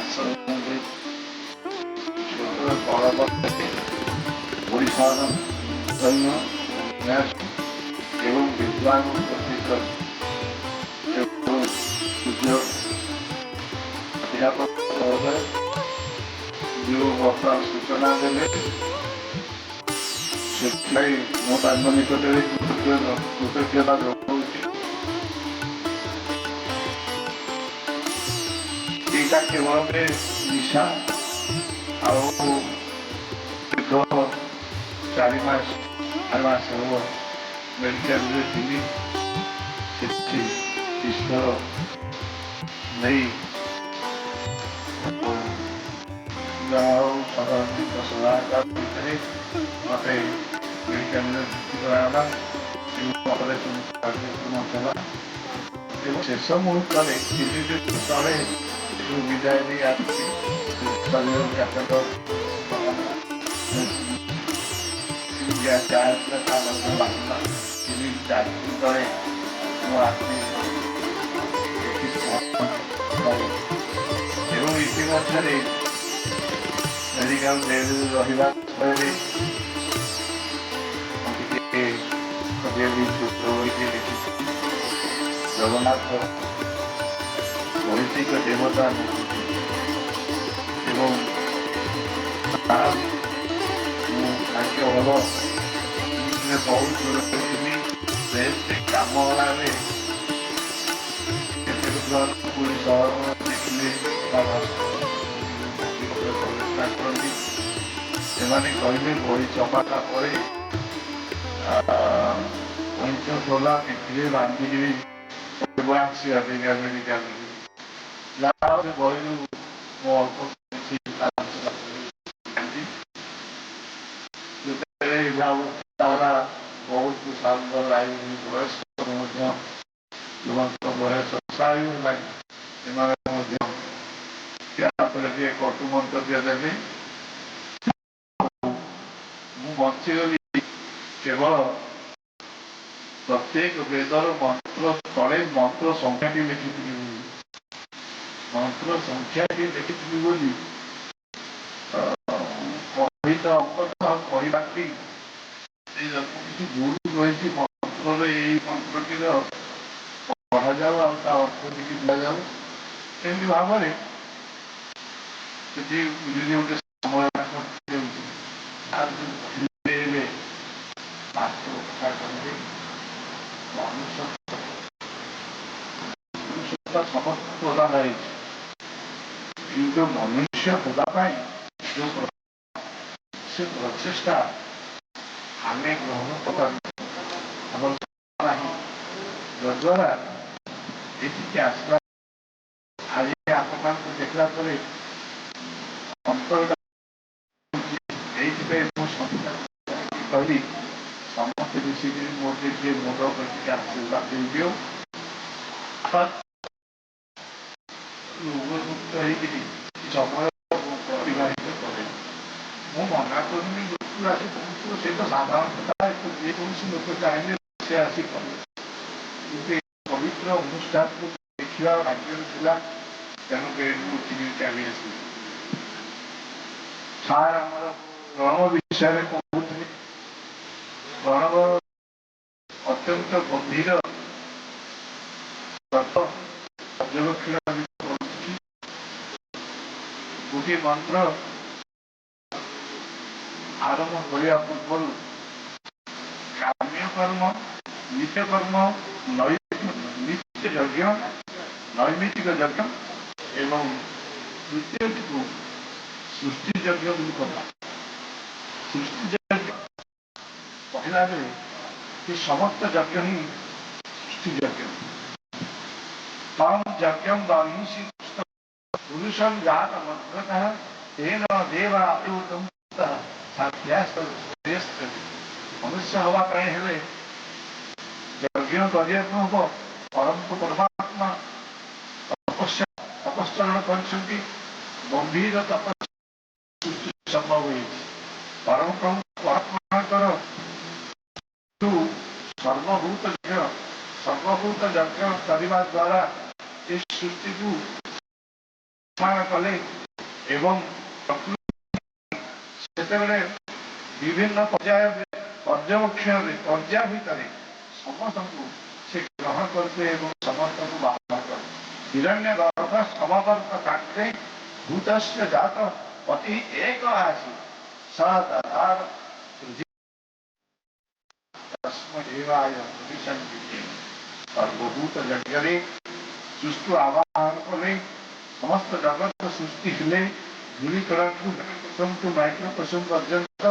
ଆଶ୍ରମରେ ପରବର୍ତ୍ତୀ ଓଡ଼ିଶାର ଧନ୍ୟ ଏବଂ ବିଦ୍ୱାନ ପ୍ରତିଷ୍ଠ ଏବଂ ପୂଜ୍ୟ ଅଧ୍ୟାପକ ମହୋଦୟ ଯେଉଁ ବର୍ତ୍ତମାନ ସୂଚନା ଦେଲେ ସେଥିପାଇଁ ମୁଁ ତାଙ୍କ ନିକଟରେ କୃତଜ୍ଞତା ଜଣାଉଛି। ଏଇଟା କେବଳ ନିଶା ଆଉ ଦୀର୍ଘ 4 ମାସ 8 ମାସ ହେବ ମେଡିକାଲରେ ଥିଲି। ସେଠି ଈଶ୍ୱର ନେଇ ଯାହା ହଉ ସରକାରଙ୍କ ସହାୟତା ଭିତରେ ମୋତେ ମେଡିକାଲରେ ଭର୍ତ୍ତି କରାଗଲା ଏବଂ ଅପରେସନ କାର୍ଯ୍ୟକ୍ରମ ହେଲା ଏବଂ ଶେଷ ମୁହୂର୍ତ୍ତରେ 3 ଦିନ ତଳେ ବିଦାୟ ନେଇ ଆସିଛି। ଏବଂ ଇତିମଧ୍ୟରେ ମେଡିକାଲ ରହିବା ଫଳରେ ଜଗନ୍ନାଥ ଭୌତିକ ଦେବତା ଏବଂ ମୁଁ ଭାଗ୍ୟ ଭଲ ବହୁତ ଦୂରରେ ଥିଲି। କାମ ହେଲାରେ ପୁରୀ ସହର ଦେଖିଲେ କରନ୍ତି। ସେମାନେ କହିଲେ ବହି ଚପାଟା ପରେ ଖୋଲା ପିଠିରେ ବାନ୍ଧିକିରି ଆସିବା ମେଡିକାଲ ବହିରୁ ମୁଁ ଅଳ୍ପ ବହୁତ ସାଙ୍ଗ ବୟସ୍କ ମଧ୍ୟ ଯୁବକ ବୟସ ହେଲାଣି ସେମାନେ ମଧ୍ୟ ଟିକେ କଟୁ ମନ୍ତବ୍ୟ ଦେଲେ। ମୁଁ ବଞ୍ଚିଗଲି କେବଳ ପ୍ରତ୍ୟେକ ବେଦର ମନ୍ତ୍ର ତଳେ ମନ୍ତ୍ର ସଂଖ୍ୟାଟି ଲେଖିଥିଲି ବୋଲି କହିବାଟି କିଛି ଭୁଲ ରହିଛି ମନ୍ତ୍ରରେ ଏଇ ମନ୍ତ୍ରଟିର ପଢ଼ାଯାଉ ଆଉ ତା ଅର୍ଥ ଟିକେ ଦିଆଯାଉ ଏମିତି ଭାବରେ ସେଠି ଗୋଟେ ସମସ୍ତ ପ୍ରଦାନ ହେଇଛି କିନ୍ତୁ ମନୁଷ୍ୟ ହେବା ପାଇଁ ଯୋଉ ସେ ପ୍ରଚେଷ୍ଟା ଆମେ ଗ୍ରହଣ କରିବା ନାହିଁ ଯଦ୍ୱାରା ଏଠିକି ଆସିବା ଆଜି ଆପଣମାନଙ୍କୁ ଦେଖିଲା ପରେ ଏଇଥିପାଇଁ ମୁଁ କହିଲି ସମସ୍ତେ ମିଶିକିରି ମୋ ଟିକେ ମୁଣ୍ଡ କରିକି ଆଶୀର୍ବାଦ ଦେଇଦିଅ ରୋଗମୁକ୍ତ ହେଇକିରି ସମୟ ଅତିବାହିତ କରେ। ମୁଁ ମନା କରୁନି ସେ ତ ସାଧାରଣ କଥା ଯେକୌଣସି ଲୋକ ଚାହିଁଲେ ସେ ଆସି କରେ କିନ୍ତୁ ଏ ପବିତ୍ର ଅନୁଷ୍ଠାନକୁ ଦେଖିବା ଭାଗ୍ୟରେ ଥିଲା ତେଣୁ ଉଠିକି ଚାଲି ଆସିଲି। ସାର୍ ଆମର ପ୍ରଣବ ବିଷୟରେ କହୁଥିଲେ। ପ୍ରଣବ ଅତ୍ୟନ୍ତ ଗମ୍ଭୀର ଗୋଟିଏ ମନ୍ତ୍ର ଆରମ୍ଭ କରିବା ପୂର୍ବରୁ କାମ୍ୟକର୍ମ ନିତ୍ୟକର୍ମ ନିତ୍ୟ ଯଜ୍ଞ ନୈମିତିକ ଯଜ୍ଞ ଏବଂ ତୃତୀୟଟିକୁ ସୃଷ୍ଟି ଯଜ୍ଞ ବୋଲି କହିବା। ସୃଷ୍ଟି ଯଜ୍ଞ କହିଲା ବେଳେ ସେ ସମସ୍ତ ଯଜ୍ଞ ହିଁ ସୃଷ୍ଟି ଯଜ୍ଞ। ଯଜ୍ଞ ବାହିଷି ପୁରୁଷం ଜାତ ମନ୍त्रତଃ ତେନ ଦେବା ମନୁଷ୍ୟ ହବା ପାଇଁ ହେଲେ ଯଜ୍ଞ କରିବାକୁ ହବ। ପରମାତ୍ମା ତପସ୍ୟା କରିଛନ୍ତି ଗମ୍ଭୀର ତପସ୍ୟା ସମ୍ଭବ ହୋଇଛି। ପରମାତ୍ମାଙ୍କର ସର୍ବଭୂତ ଯଜ୍ଞ କରିବା ଦ୍ୱାରା ଏ ସୃଷ୍ଟିକୁ निर्माण कले एवं विभिन्न पर्यवेक्षण पर्या भितर समस्त को से ग्रहण करते समस्त को बाहर कर हिरण्य गर्भ समवर्त कांटे भूतस्य जात पति एक आसी सदार तस्मदेवाय प्रतिसंयुते सर्वभूत जगरे सुष्टु आवाहन कले समस्त जगत सृष्टि हेले धूलिकणाठू माइक्रोकोसम पर्यंत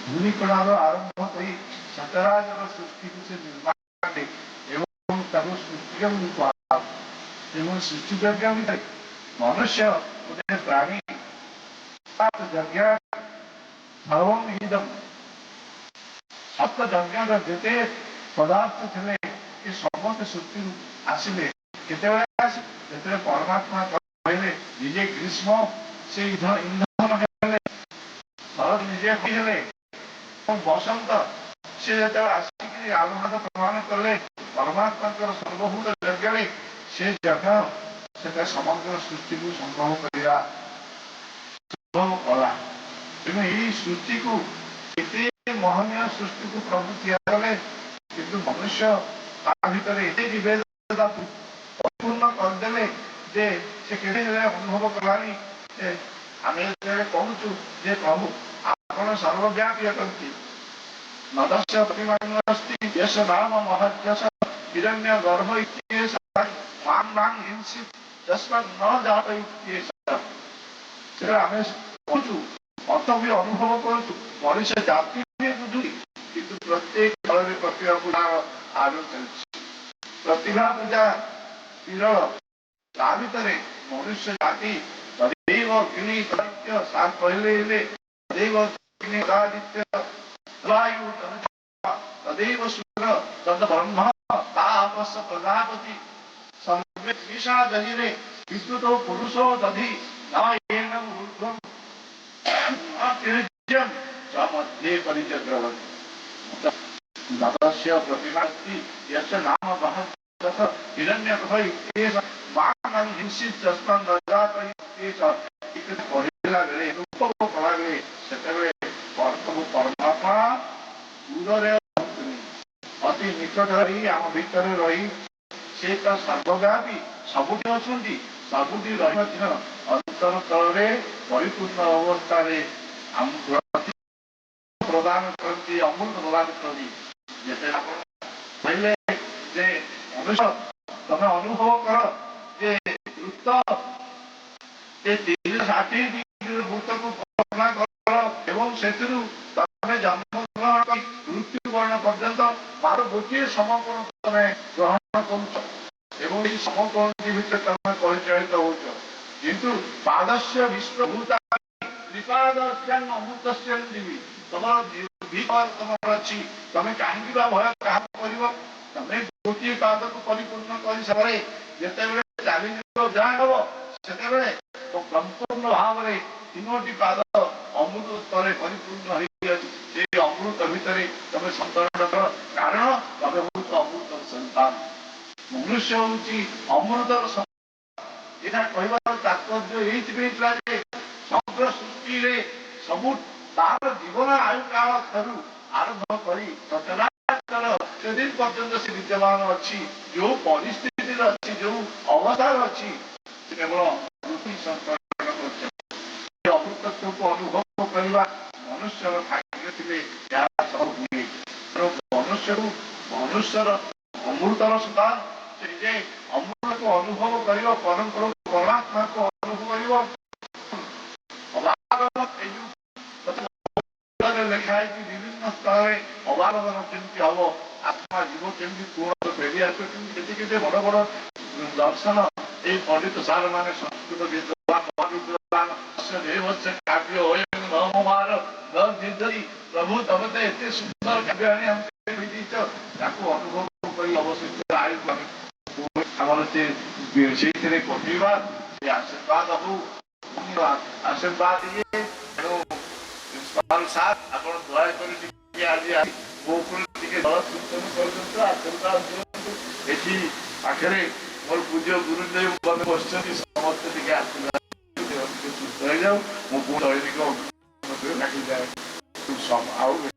धूलिकणार आरंभ करी सचराचर सृष्टि को से निर्माण करे एवं ताको सृष्टि एवं सृष्टि जगह मनुष्य गोटे प्राणी जगह सर्वम इदम सप्त जगह जेते पदार्थ थे ये समस्त सृष्टि आसिले केतेबेले आसिले परमात्मा कहले निजे ग्रीष्म से इंधन हेले शरद निजे हेले बसंत से जो आसिक आलोक प्रमाण कले परमात्मा सर्वभूत जगह से जगह से समग्र सृष्टि को संभव करा कला तेणु यही सृष्टि को एते महनीय सृष्टि को प्रभु तैयार किंतु मनुष्य भीतर एते विभेदता परिपूर्ण करदे जे से केड़े अनुभव कलानी आम कहूँ जे प्रभु आपण सर्वव्यापी अटंती नदस्य प्रतिमास्ति यश नाम महत्यस हिरण्य गर्भ इत्येष मां मां हिंसित तस्मात् न जात इत्येष से आम कहूँ अर्थ भी अनुभव करूँ मनुष्य जाति भी बुझुरी किंतु प्रत्येक फल में प्रतिभा पूजा आगे चलती प्रतिभा पूजा विरल ता भीतर मनुष्य जाति तदेव गिणीतादित्य सात पहले तदेव गिणीतादित्य वायु तदेव सूर्य तद्ब्रह्म तापस प्रजापति सर्वे ईशा जहिरे विद्युतो पुरुषो दधि न येन ऊर्ध्वं अतिरिज्यं च मध्ये परिचक्रवति नदस्य प्रतिमास्ति यस्य नाम महत्तस हिरण्यगर्भ इत्येष मां हिंसित तस्मात् न जात इत्येष इति कहिला बेले रूप कला बेले सेतेबेले परमात्मा दूर अति निकट रही आम भीतर रही से तो सर्वव्यापी सबुठी अच्छा सबुठी रही अंतर तल परिपूर्ण अवस्था प्रदान करती अमृत प्रदान करती जैसे पहले मनुष्य तुम अनुभव कर जे वृत्त 360 डिग्री वृत्त को कल्पना कर एवं से जन्म ग्रहण कर मृत्युवर्ण पर्यंत मार गोटे समकरण तुम ग्रहण कर समकरण भीतर तुम परिचालित हो किंतु पादस्य विश्वभूता त्रिपादस्यां अमृतस्यां दिवि तुम तुम अच्छी तुम कहीं भय क्या कर तुम गोटे पाद को परिपूर्ण कर सारे जिते चली जहाँ हम से संपूर्ण भाव में तीनोटी पाद अमृत तले परिपूर्ण हो अमृत भितर तुम संतरण कर कारण तुम हूँ अमृत संतान मनुष्य हूँ अमृतर यहाँ कहबार तात्पर्य ये समग्र सृष्टि सबू तार जीवन आयु काल ठारू आरंभ कर से दिन पर्यंत से विद्यमान अच्छी जो परिस्थिति अच्छी जो अवस्था अच्छी केवल वृत्ति संतरण कर अमृतत्व को अनुभव करने मनुष्य भाग्य थे हुए मनुष्य को मनुष्यर अमृतर सुधान से अमृत को अनुभव कर परमात्मा को अनुभव कर लिखाई विभिन्न स्तर अबागन केमती हम आत्मा जीव केमती पूर्ण फेरी आस बड़ बड़ दर्शन ये पंडित सार मान संस्कृत विद्वान काव्य प्रभु तब तो एत सुंदर काव्य अनुभव कर अवशिष्ट आयुष से कटिवा आशीर्वाद हो आशीर्वाद ये साथ आपण दया पाखे मोर पूज्य गुरुदेव बस समस्त आशीर्वाद Rồi đâu một buổi tối thì còn một đứa này là từ xóm áo về